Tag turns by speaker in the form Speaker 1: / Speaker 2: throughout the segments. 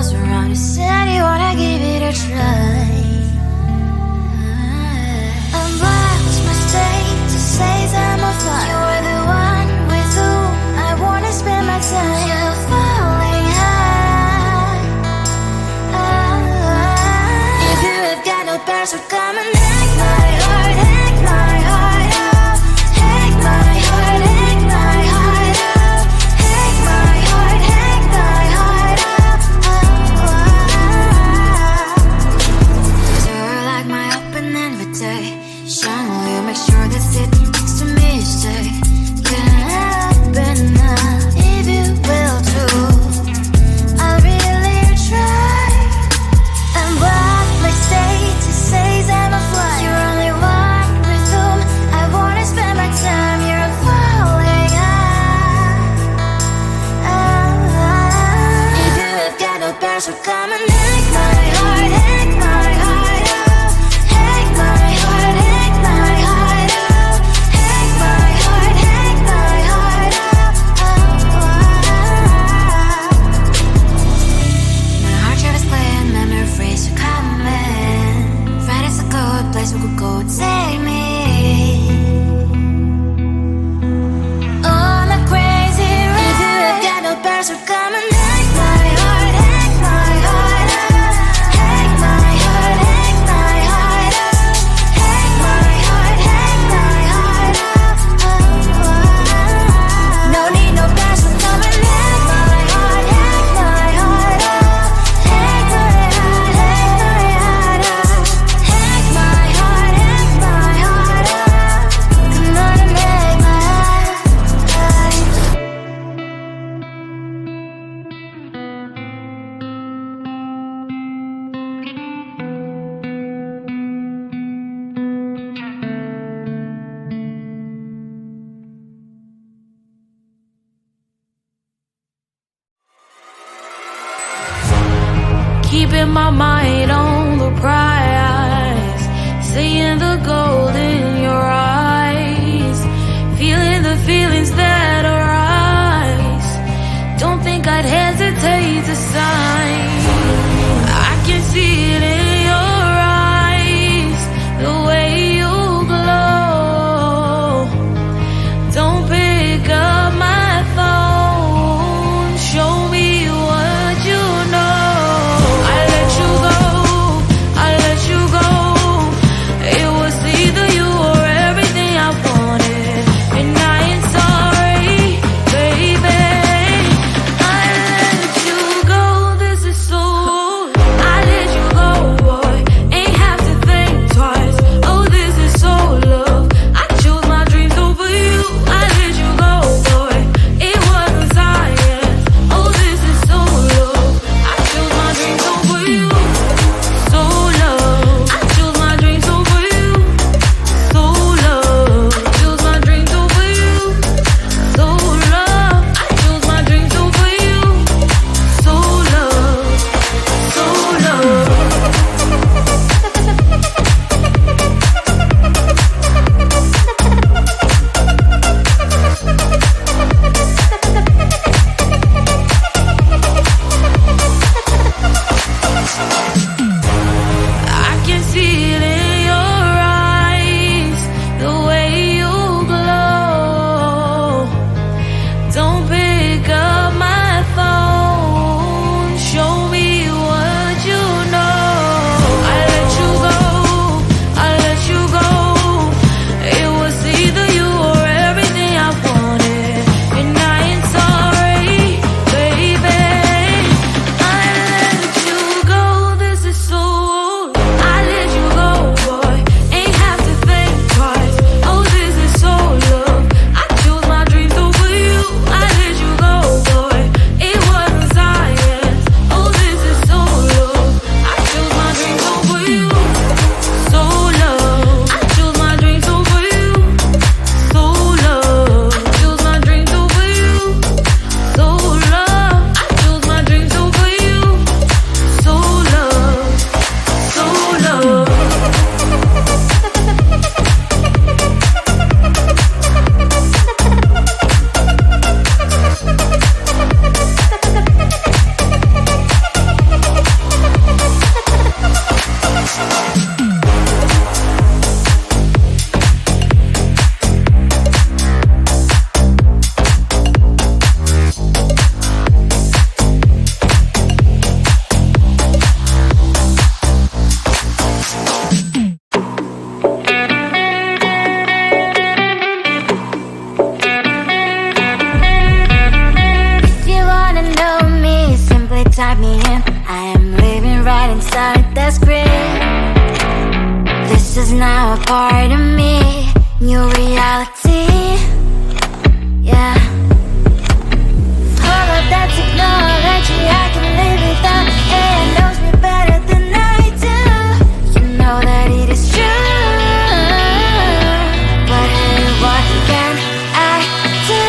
Speaker 1: close around. You said you wanna give it a try. I'm lost mistake to say I'm a fly. You were the one with whom I wanna spend my time. You're falling high. If you have got no parents, so come and hack my heart, hack my heart out. Hack my heart, hack my heart out. Hack my heart, hack my heart out. You're like my open invitation. Will you make sure that sitting next to me you stay? Can happen now if you will too. I'll really try. And what mistake to say I'm a fly. You're only one with whom I wanna spend my time. You're falling high. If you have got no parents, so come and hack my heart, hack my heart out. Hack my heart, hack my heart out. Hack my heart, hack my heart out. My heart tried to play and memory freeze to come in. Find us a good place we could go, take me. On a crazy ride. If you have got no parents, so come and hack my heart, hack my heart out. Hack my heart, hack my heart out. Hack my heart, hack my heart out. No need no parents, so come and hack my heart, hack my heart out. Hack my heart, hack my heart out. Hack my heart, hack my heart out. Come on and make my heart.
Speaker 2: Keeping my mind on the prize, seeing the gold in your eyes, feeling the feelings that arise. Don't think I'd hesitate to sign. I can see it in your eyes, the way you glow. Don't pick up my phone, show me what you know. I let you go, I let you go. It was either you or
Speaker 1: I am living right inside the screen. This is now a part of me, new reality. Yeah. All of that technology I can live without. It knows me better than I do. You know that it is true. But hey, what can I do?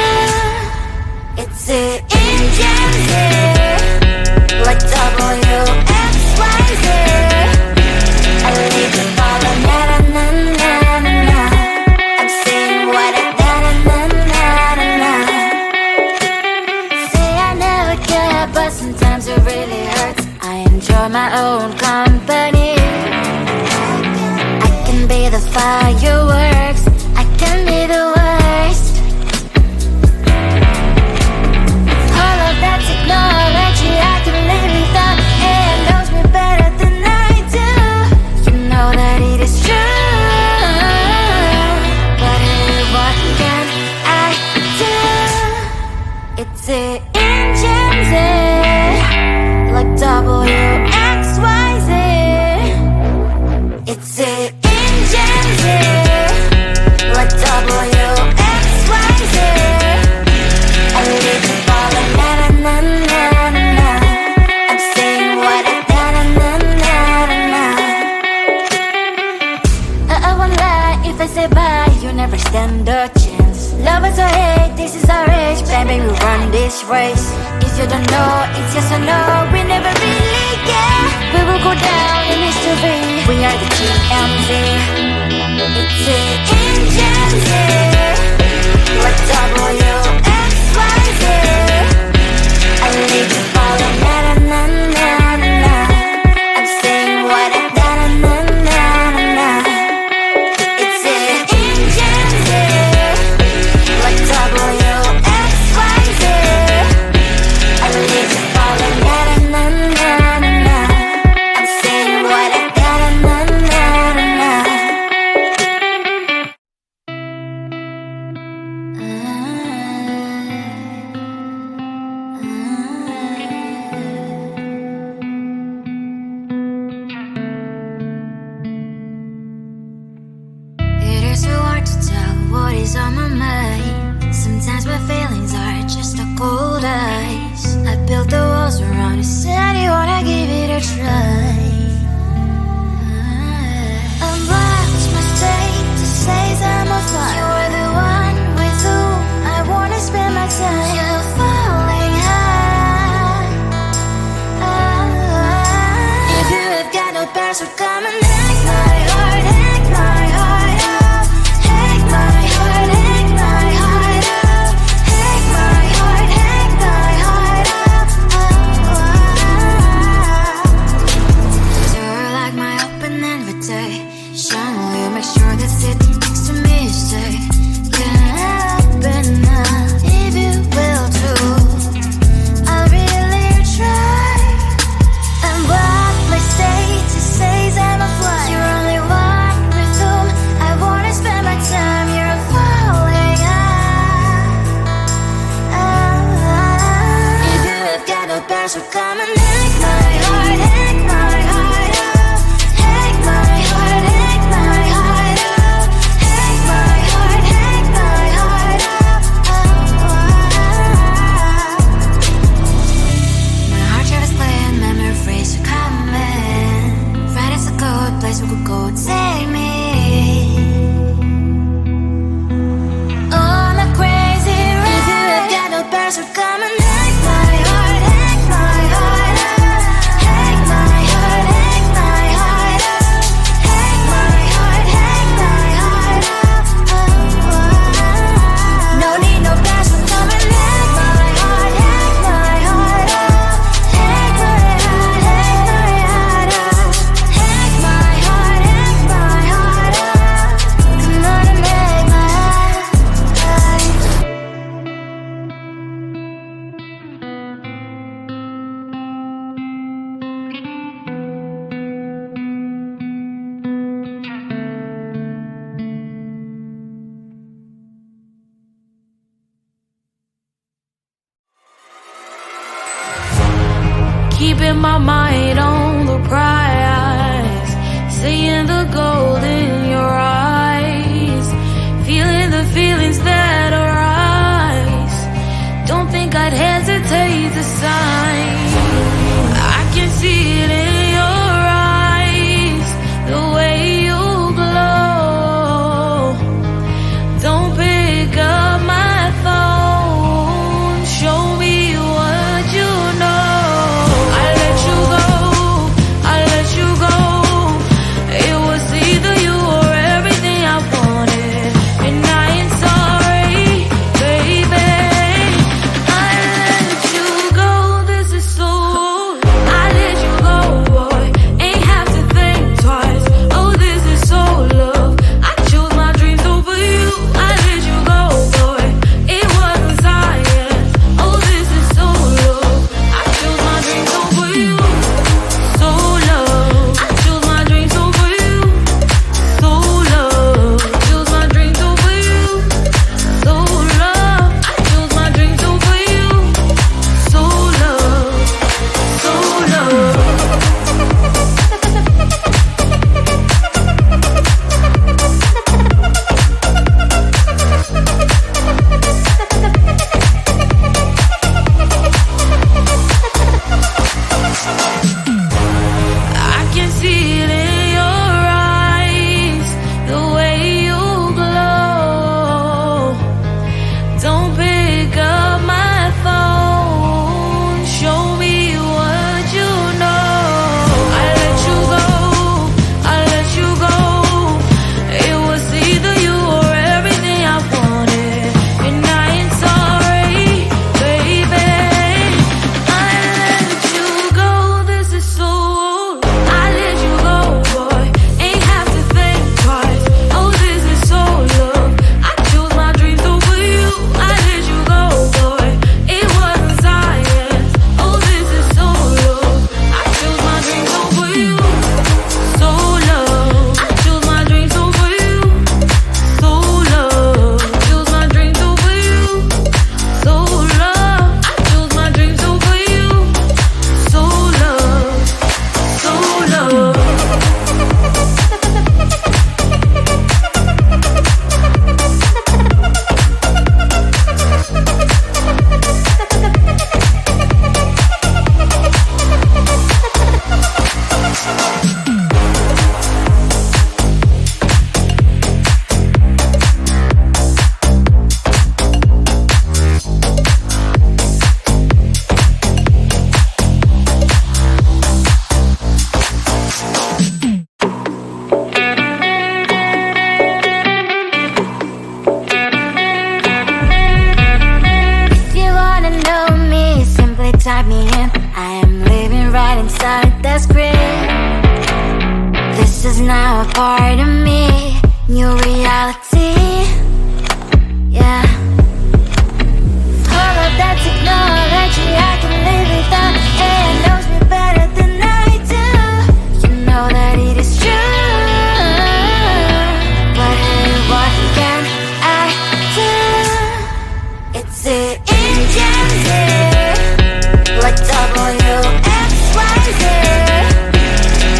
Speaker 1: It's the engines here, like WXYZ. I leave the follow, na na na na na na. I'm saying what I na na na na na na. Say I never care, but sometimes it really hurts. I enjoy my own company. I can be the fireworks, I can be the worst. All of that technology I can live without. It knows me better than I do. You know that it is true. But hey, what can I do? It's the engines, like WXYZ. It's the engines, like WXYZ. I live to follow, na na na na na na. I'm saying what I na na na na na na. I won't lie if I say bye, you never stand a chance. Love us or hate, this is our age, baby, we run this race. If you don't know, it's yes or no, we never really care. We will go down in history, we are the TMZ. It's the engines, like WXYZ. I live to follow, na na na na na na. I'm saying what I na na na na na na. It's the engines, like WXYZ. I live to follow, na na na na na. I'm saying what I na na na na na. It is so hard to tell what is on my mind. Sometimes my feelings are just a cold ice. I built the walls around you, said you wanna give it a try. Unbox my state to say I'm a fly. You are the one with whom I wanna spend my time. You're falling high. If you have got no past, so come and hack my heart, hack my heart out. Hack my heart, hack my heart out. Hack my heart, hack my heart out. You're like my open invitation. Will you make sure that sitting next to me is safe? Can I open up if you will too? I'll really try. And what my status says I'm a fly. You're only one with whom I wanna spend my time. You're falling high. If you have got no past, so come and hack my heart, hack my heart out. Hack my heart, hack my heart out. Hack my heart, hack my heart out. My heart travels playing memories are coming. Right as a good place we could go, take me. On a crazy ride. If you have got no past, so come and hack my heart, hack my heart out. Hack my heart, hack my heart out. Hack my heart, hack my heart out. No need no past, so come and hack my heart, hack my heart out. Hack my heart, hack my heart out. Hack my heart, hack my
Speaker 2: mind on the prize, seeing the gold in your eyes, feeling the feelings that arise. Don't think I'd hesitate to sign. I can see it in your eyes, the way you glow. Don't pick up my phone, show me what you know. I let you go, I let you go. It was either you or everything I wanted, and I ain't sorry, baby. I let you go, this is so. I let you go, boy, ain't have to think twice. Oh, this is so love. I chose my dreams over you. I let you go, boy, it wasn't science. Oh, this is so love. I chose my dreams over you. So love. I chose my dreams over you. So love. Chose my dreams over you. So love. I chose my dreams over you. So love. So love. I can see it in your eyes, the way you glow. Don't pick up my phone, show me what you know. I let you go, I let you go. It was either you or everything I wanted, and I ain't sorry, baby. I let you go, this is so. I let you go, boy, ain't have to think twice. Oh, this is so love. I chose my dreams over you. I let you go, boy, it wasn't science. Oh, this is so love. I chose my dreams over you. So love. I chose my dreams over you. So love. Chose my dreams over you. So love. I chose my dreams over you. So love. So love.
Speaker 1: If you wanna know me, simply type me in. I am living right inside the screen. This is now a part of me, new reality. Yeah. All of that technology, I can live without. AI knows me better than I do. You know that it is true. But hey, what can I do? It's the engines here, like WXYZ.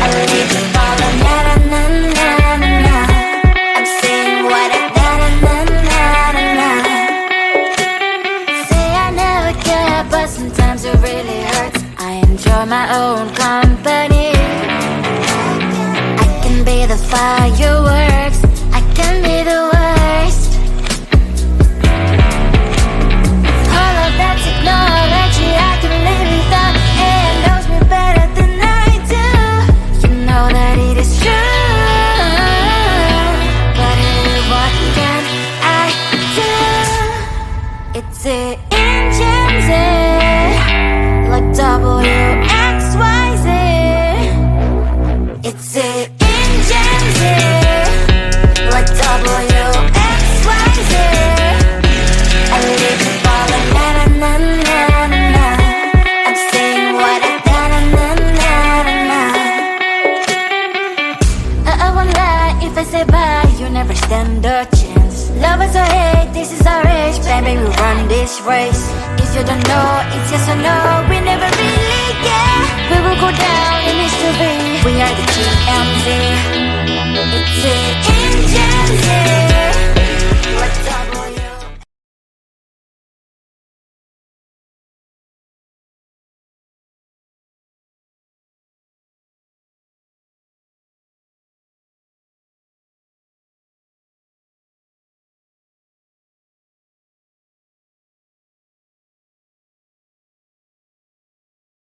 Speaker 1: I need to follow na na na na na na. I'm saying what I na na na na na. Say I never care, but sometimes it really hurts. I enjoy my own company. I can be the fireworks, I can be the worst. All of that technology, I can live without. AI knows me better than I do. You know that it is true. But hey, what can I do? It's the engines, like WXYZ. It's the engines, like WXYZ. I live to follow na na na na na na. I'm saying what I na na na na na. I won't lie if I say bye, you never stand a chance. Love us or hate, this is our age, baby, we run this race. If you don't know, it's yes or no, we never really care. We will go down in history. We are the TMZ. It's an engine.